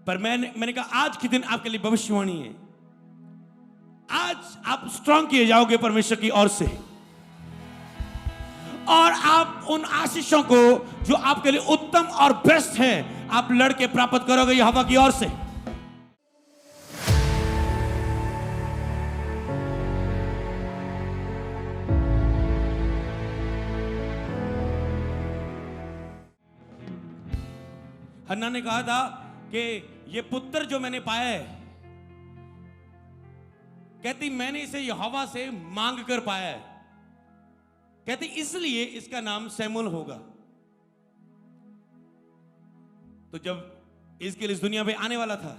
पर मैंने कहा आज के दिन आपके लिए भविष्यवाणी है। आज आप स्ट्रांग किए जाओगे परमेश्वर की ओर से, और आप उन आशीषों को जो आपके लिए उत्तम और बेस्ट है, आप लड़के प्राप्त करोगे यहोवा की ओर से। हन्ना ने कहा था कि ये पुत्र जो मैंने पाया है, कहती मैंने इसे यहोवा से मांग कर पाया है, कहती इसलिए इसका नाम सैमुअल होगा। तो जब इसके इस दुनिया पे आने वाला था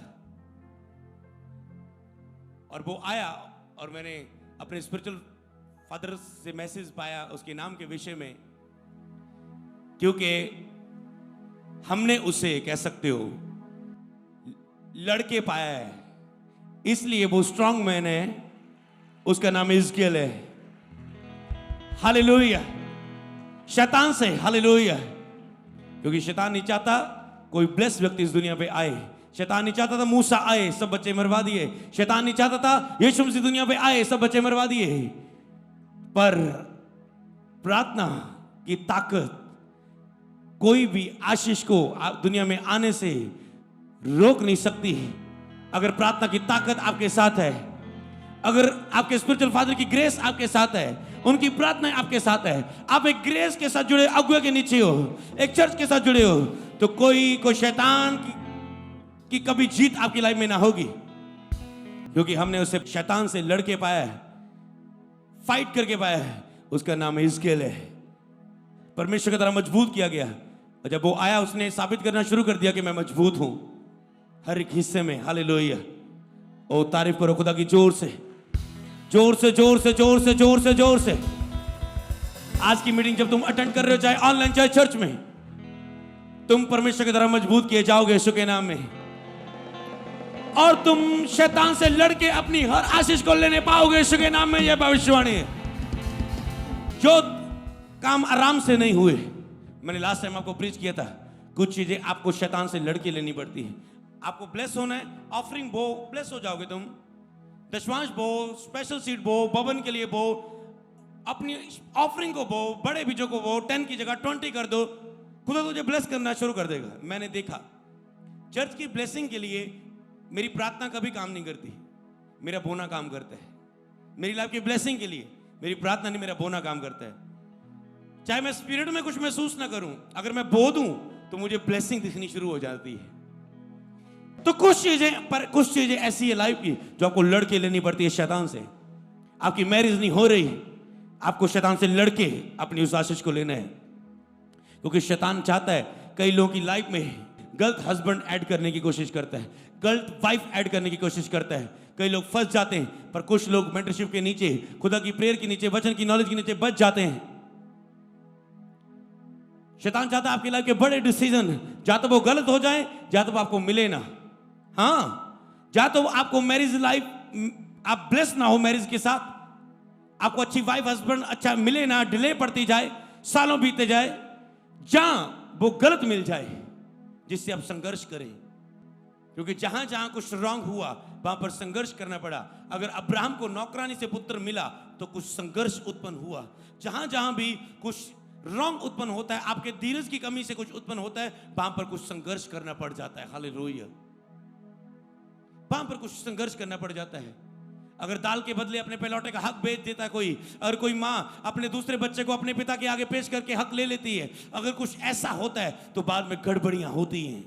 और वो आया, और मैंने अपने स्पिरिचुअल फादर से मैसेज पाया उसके नाम के विषय में, क्योंकि हमने उसे कह सकते हो लड़के पाया है, इसलिए वो स्ट्रांग मैन है, उसका नाम इज़केल है। हालेलुया। शैतान से हालेलुया, क्योंकि शैतान नहीं चाहता कोई ब्लेस व्यक्ति इस दुनिया पे आए। शैतान नहीं चाहता था मूसा आए, सब बच्चे मरवा दिए। शैतान नहीं चाहता था यीशु मसीह दुनिया पे आए, सब बच्चे मरवा दिए। पर प्रार्थना की ताकत कोई भी आशीष को दुनिया में आने से रोक नहीं सकती। अगर प्रार्थना की ताकत आपके साथ है, अगर आपके स्पिरिचुअल फादर की ग्रेस आपके साथ है, उनकी प्रार्थना आपके साथ है, आप एक ग्रेस के साथ जुड़े, अगुए के नीचे हो, एक चर्च के साथ जुड़े हो, तो कोई शैतान की कभी जीत आपकी लाइफ में ना होगी, क्योंकि हमने उसे शैतान से लड़के पाया है, फाइट करके पाया है। उसका नाम इज़केल है। परमेश्वर की तरह मजबूत किया गया, और जब वो आया उसने साबित करना शुरू कर दिया कि मैं मजबूत हूं हर एक हिस्से में। हालेलुया। ओ तारीफ करो खुदा की जोर से, जोर से, जोर से, जोर से, जोर से, जोर से। आज की मीटिंग जब तुम अटेंड कर रहे हो, चाहे ऑनलाइन चाहे चर्च में, तुम परमेश्वर की तरह मजबूत किए जाओगे यीशु के नाम में, और तुम शैतान से लड़के अपनी हर आशीष को लेने पाओगे यीशु के नाम में। यह भविष्यवाणी है। जो काम आराम से नहीं हुए, मैंने लास्ट टाइम आपको प्रीच किया था, कुछ चीजें आपको शैतान से लड़के लेनी पड़ती है। आपको ब्लेस होना है, ऑफरिंग बो, ब्लेस हो जाओगे तुम। दशवांश बो, स्पेशल सीड बो, भवन के लिए बो, अपनी ऑफरिंग को बो, बड़े बीजों को बो, 10 की जगह 20 कर दो, खुदा तुझे ब्लेस करना शुरू कर देगा। मैंने देखा चर्च की ब्लेसिंग के लिए मेरी प्रार्थना कभी काम नहीं करती, मेरा बोना काम करता है। मेरी लाइफ की ब्लेसिंग के लिए मेरी प्रार्थना नहीं, मेरा बोना काम करता है। चाहे मैं स्पिरिट में कुछ महसूस ना करूं, अगर मैं बो दूं तो मुझे ब्लेसिंग दिखनी शुरू हो जाती है। तो कुछ चीजें ऐसी है लाइफ की जो आपको लड़के लेनी पड़ती है शैतान से। आपकी मैरिज नहीं हो रही, आपको शैतान से लड़के अपनी उस आशीष को लेना है, क्योंकि शैतान चाहता है, कई लोगों की लाइफ में गलत हस्बैंड ऐड करने की कोशिश करता है, गलत वाइफ ऐड करने की कोशिश करता है। कई लोग फंस जाते हैं, पर कुछ लोग मेंटरशिप के नीचे, खुदा की प्रेयर के नीचे, वचन की नॉलेज के नीचे बच जाते हैं। शैतान चाहता है आपकी लाइफ के बड़े डिसीजन या तो वो गलत हो जाए, या तो वो आपको मिले ना। हाँ, या तो आपको मैरिज लाइफ, आप ब्लेस ना हो मैरिज के साथ, आपको अच्छी वाइफ हस्बैंड अच्छा मिले ना, डिले पड़ती जाए, सालों बीते जाए, जहां वो गलत मिल जाए जिससे आप संघर्ष करें। क्योंकि जहां जहां कुछ रॉन्ग हुआ वहां पर संघर्ष करना पड़ा। अगर अब्राहम को नौकरानी से पुत्र मिला तो कुछ संघर्ष उत्पन्न हुआ। जहां जहां भी कुछ रॉन्ग उत्पन्न होता है, आपके धीरज की कमी से कुछ उत्पन्न होता है, वहां पर कुछ संघर्ष करना पड़ जाता है। हालेलुया। वहां पर कुछ संघर्ष करना पड़ जाता है। अगर दाल के बदले अपने पहलौटे का हक बेच देता है कोई, और कोई माँ अपने दूसरे बच्चे को अपने पिता के आगे पेश करके हक ले लेती है, अगर कुछ ऐसा होता है तो बाद में गड़बड़ियां होती हैं,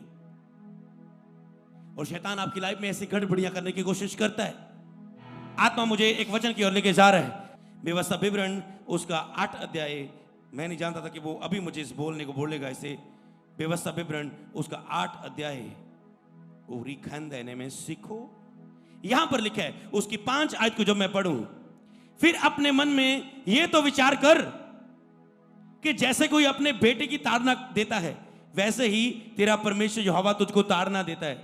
और शैतान आपकी लाइफ में ऐसी गड़बड़ियां करने की कोशिश करता है। आत्मा मुझे एक वचन की ओर लेके जा रहा है, व्यवस्था विवरण उसका 8 अध्याय। मैं नहीं जानता था कि वो अभी मुझे इस बोलने को बोलेगा इसे। व्यवस्था विवरण उसका 8 अध्याय उरी खंदने में सीखो। यहां पर लिखा है, उसकी 5 आयत को जब मैं पढ़ूं, फिर अपने मन में यह तो विचार कर कि जैसे कोई अपने बेटे की ताड़ना देता है, वैसे ही तेरा परमेश्वर यहोवा तुझको ताड़ना देता है।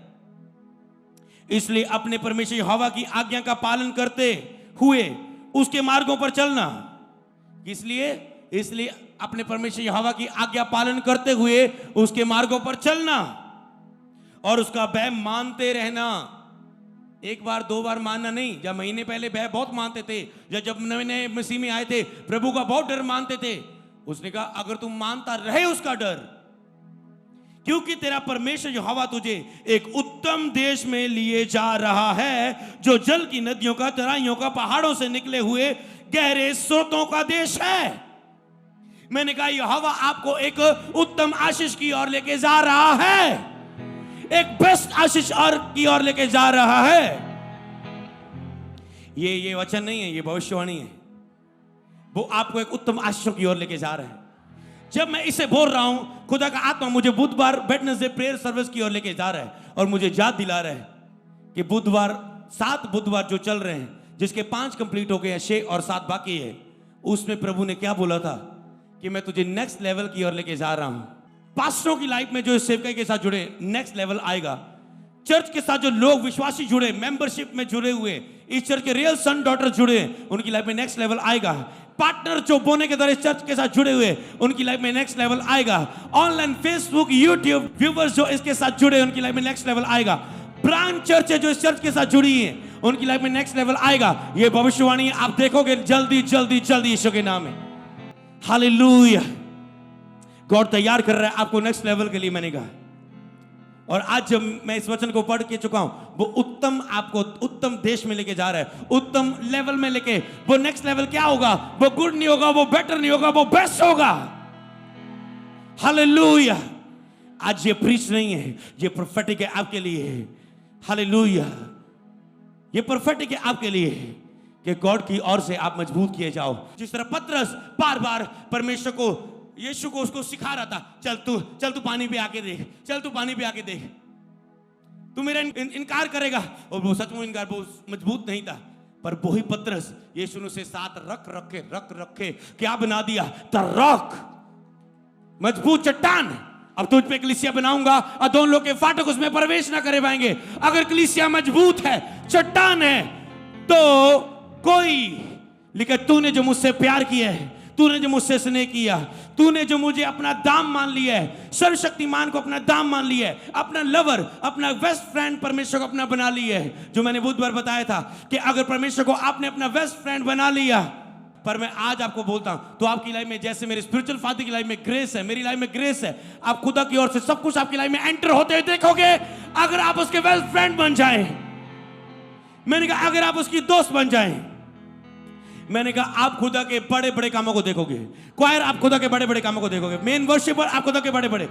इसलिए अपने परमेश्वर यहोवा की आज्ञा का पालन करते हुए उसके मार्गों पर चलना। इसलिए अपने परमेश्वर यहोवा की आज्ञा पालन करते हुए उसके मार्गों पर चलना, और उसका भय मानते रहना। एक बार दो बार मानना नहीं। जब महीने पहले भय बहुत मानते थे, जब नए नए मसीह में आए थे, प्रभु का बहुत डर मानते थे। उसने कहा अगर तुम मानता रहे उसका डर, क्योंकि तेरा परमेश्वर यहोवा तुझे एक उत्तम देश में लिए जा रहा है, जो जल की नदियों का, तराइयों का, पहाड़ों से निकले हुए गहरे स्रोतों का देश है। मैंने कहा यहोवा आपको एक उत्तम आशीष की ओर लेके जा रहा है, एक बेस्ट आशीष और की ओर लेके जा रहा है। ये वचन नहीं है, ये भविष्यवाणी है। वो आपको एक उत्तम आशीषों की ओर लेके जा रहा है। जब मैं इसे बोल रहा हूं, खुदा का आत्मा मुझे बुधवार वेडनेसडे प्रेयर सर्विस की ओर लेके जा रहा है और मुझे याद दिला रहा है कि बुधवार 7 बुधवार जो चल रहे हैं, जिसके 5 कंप्लीट हो गए हैं, 6 और 7 बाकी है, उसमें प्रभु ने क्या बोला था कि मैं तुझे नेक्स्ट लेवल की ओर लेके जा रहा हूं। पास्टरों की लाइफ में जो इस सेवकाई के साथ जुड़े, नेक्स्ट लेवल आएगा। चर्च के साथ जो लोग विश्वासी जुड़े, मेंबरशिप में जुड़े हुए, इस चर्च के रियल सन डॉटर जुड़े, उनकी लाइफ में नेक्स्ट लेवल आएगा। पार्टनर जो बोने के द्वारा इस चर्च के साथ जुड़े हुए, उनकी लाइफ में नेक्स्ट लेवल आएगा। ऑनलाइन फेसबुक यूट्यूब व्यूवर्स जो इसके साथ जुड़े, उनकी लाइफ में नेक्स्ट लेवल आएगा। ब्रांच चर्च जो इस चर्च के साथ जुड़ी है, उनकी लाइफ में नेक्स्ट लेवल आएगा। ये भविष्यवाणी आप देखोगे जल्दी जल्दी जल्दी यीशु के नाम में। हालेलुया। गॉड तैयार कर रहा है आपको नेक्स्ट लेवल के लिए। मैंने कहा, और आज जब मैं इस वचन को पढ़ के चुका हूं, वो उत्तम आपको उत्तम देश में लेके जा रहा है, उत्तम लेवल में लेके। वो नेक्स्ट लेवल क्या होगा? वो गुड नहीं होगा, वो बेटर नहीं होगा, वो बेस्ट होगा। हालेलुया। आज ये प्रीच नहीं है, ये प्रोफेटिक है आपके लिए। हालेलुया। ये प्रोफेटिक है आपके लिए कि गॉड की ओर से आप मजबूत किए जाओ। जिस तरह पतरस बार बार परमेश्वर को, यीशु को उसको सिखा रहा था, चल तू पानी पे आके देख, चल तू पानी पे आके देख, तू मेरा इनकार करेगा। और वो सचमुच इनकार, वो मजबूत नहीं था। पर वही पतरस यीशु ने उसे साथ रख रखे क्या बना दिया? द रॉक, मजबूत चट्टान। अब तुझ पे कलीसिया बनाऊंगा और दोनों लोग के फाटक उसमें प्रवेश ना करे पाएंगे। अगर कलीसिया मजबूत है, चट्टान है, तो कोई लिखा, तूने जो मुझसे प्यार किया है, तूने जो मुझसे स्नेह किया, तूने जो मुझे अपना दाम मान लिया है, सर्वशक्तिमान को अपना दाम मान लिया है, अपना लवर, अपना बेस्ट फ्रेंड परमेश्वर को अपना बना लिया है। जो मैंने बुधवार बताया था कि अगर परमेश्वर को आपने अपना बेस्ट फ्रेंड बना लिया, पर मैं आज आपको बोलता हूं, तो आपकी लाइफ में जैसे मेरे स्पिरिचुअल फादर की लाइफ में ग्रेस है, मेरी लाइफ में ग्रेस है, आप खुदा की ओर से सब कुछ आपकी लाइफ में एंटर होते हुए देखोगे। अगर आप उसके बेस्ट फ्रेंड बन जाएं, मैंने कहा अगर आप उसकी दोस्त बन जाएं, मैंने कहा आप खुदा के बड़े बड़े कामों को देखोगे। क्वायर, आप खुदा के बड़े बड़े कामों को देखोगे। मेन वर्शिपर, आप खुदा के बड़े बड़े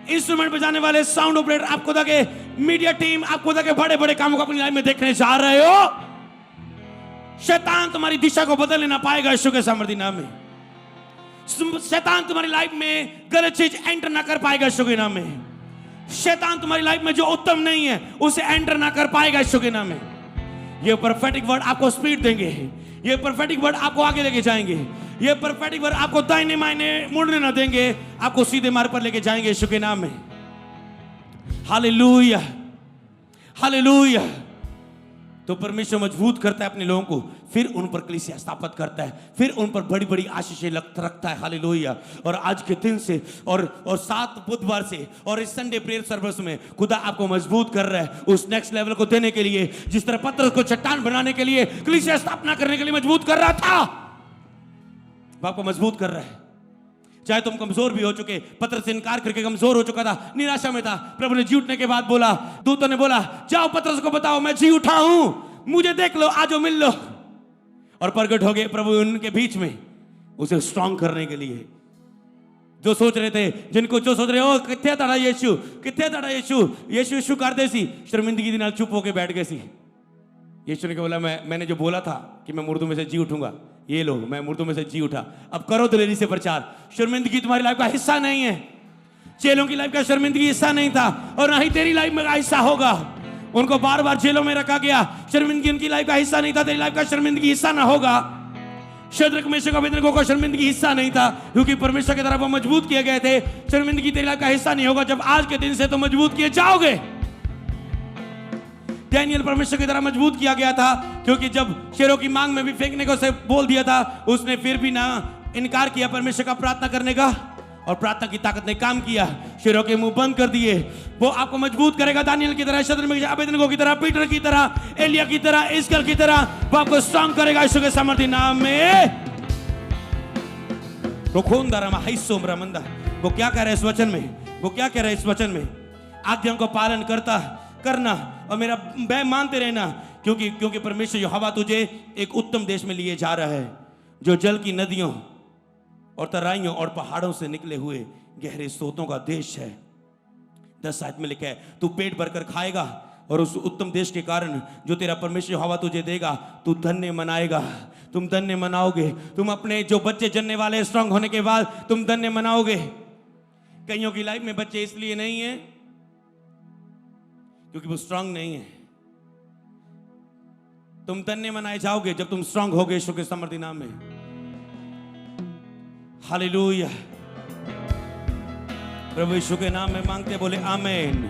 इंस्ट्रूमेंट बजाने वाले, साउंड ऑपरेटर, आप खुदा के, मीडिया टीम, आप खुदा के बड़े बड़े कामों को अपनी लाइफ में देखने जा रहे हो। शैतान तुम्हारी दिशा को बदल लेना पाएगा यीशु के सामर्थ्य नाम में। शैतान तुम्हारी लाइफ में गलत चीज एंटर ना कर पाएगा यीशु के नाम में। शैतान तुम्हारी लाइफ में जो उत्तम नहीं है उसे एंटर ना कर पाएगा यीशु के नाम में। ये प्रोफेटिक वर्ड आपको स्पीड देंगे, ये प्रोफेटिक वर्ड आपको आगे लेके जाएंगे, ये प्रोफेटिक वर्ड आपको दाहिने मायने मुड़ने ना देंगे, आपको सीधे मार्ग पर लेके जाएंगे यीशु के नाम में। Hallelujah, hallelujah. तो परमेश्वर मजबूत करता है अपने लोगों को, फिर उन पर कलीसिया स्थापित करता है, फिर उन पर बड़ी बड़ी आशीषें रखता है। हालेलुया। और आज के दिन से और 7 बुधवार से और इस संडे प्रेयर सर्विस में खुदा आपको मजबूत कर रहा है उस नेक्स्ट लेवल को देने के लिए। जिस तरह पतरस को चट्टान बनाने के लिए, कलीसिया स्थापना करने के लिए मजबूत कर रहा था, वो आपको मजबूत कर रहा है। चाहे तुम कमजोर भी हो चुके, पतरस से इनकार करके कमजोर हो चुका था, निराशा में था, प्रभु ने जी उठने के बाद बोला, दूतों ने बोला, जाओ पतरस को बताओ मैं जी उठा हूं, मुझे देख लो, आजो मिल लो। और प्रकट हो गए प्रभु उनके बीच में उसे स्ट्रांग करने के लिए। जो सोच रहे थे, जिनको जो सोच रहे हो किथे तड़ा यीशु, किथे तड़ा यीशु, यीशु यीशु कर दे सी, शर्मिंदगी के नाल चुप होके बैठ गए सी। यीशु ने बोला, मैंने जो बोला था कि मैं मुर्दों में से जी उठूंगा, ये लो मैं मुर्दों में से जी उठा, अब करो दिलेरी से प्रचार। शर्मिंदगी तुम्हारी लाइफ का हिस्सा नहीं है। चेलों की लाइफ का शर्मिंदगी हिस्सा नहीं था और ना ही तेरी लाइफ में का हिस्सा होगा। उनको बार बार जेलों में रखा गया, शर्मिंदगी उनकी लाइफ का हिस्सा नहीं था, तेरी लाइफ का शर्मिंदगी हिस्सा ना होगा। शद्रक मेशक अबेदनगो का शर्मिंदगी हिस्सा नहीं था, क्योंकि परमेश्वर की तरफ वो मजबूत किए गए थे। शर्मिंदगी तेरी लाइफ का हिस्सा नहीं होगा जब आज के दिन से तो मजबूत किए जाओगे। डैनियल परमेश्वर की तरह मजबूत किया गया था, क्योंकि जब शेरों की मांग में भी फेंकने को उसे बोल दिया था, उसने फिर भी ना इनकार किया परमेश्वर का प्रार्थना करने का, और प्रार्थना की ताकत ने काम किया, शेरों के मुंह बंद कर दिए। वो आपको मजबूत करेगा, दानियल की तरह, शद्रक, अबेदनगो की तरह, पीटर की तरह, एलिया की तरह, इस्कल की तरह। वो आपको स्ट्रांग करेगा यीशु के सामर्थ्य नाम में। वो क्या कह रहा है इस वचन में? वो क्या कह रहा है इस वचन में? आज्ञाओं का पालन करना और मेरा मैं मानते रहना, क्योंकि परमेश्वर यहोवा तुझे एक उत्तम देश में लिए जा रहा है, जो जल की नदियों और तराइयों और पहाड़ों से निकले हुए गहरे स्रोतों का देश है। 10 आयत में लिखा है, तू पेट भरकर खाएगा और उस उत्तम देश के कारण जो तेरा परमेश्वर यहोवा तुझे देगा, तू धन्य मनाएगा। तुम धन्य मनाओगे। तुम अपने जो बच्चे जन्ने वाले स्ट्रांग होने के बाद तुम धन्य मनाओगे। कईयों की लाइफ में बच्चे इसलिए नहीं है क्योंकि वो स्ट्रांग नहीं है। तुम धन्य मनाए जाओगे जब तुम स्ट्रांग होगे यीशु के सामर्थ्य नाम में। हालेलुया। प्रभु यीशु के नाम में मांगते बोले आमीन।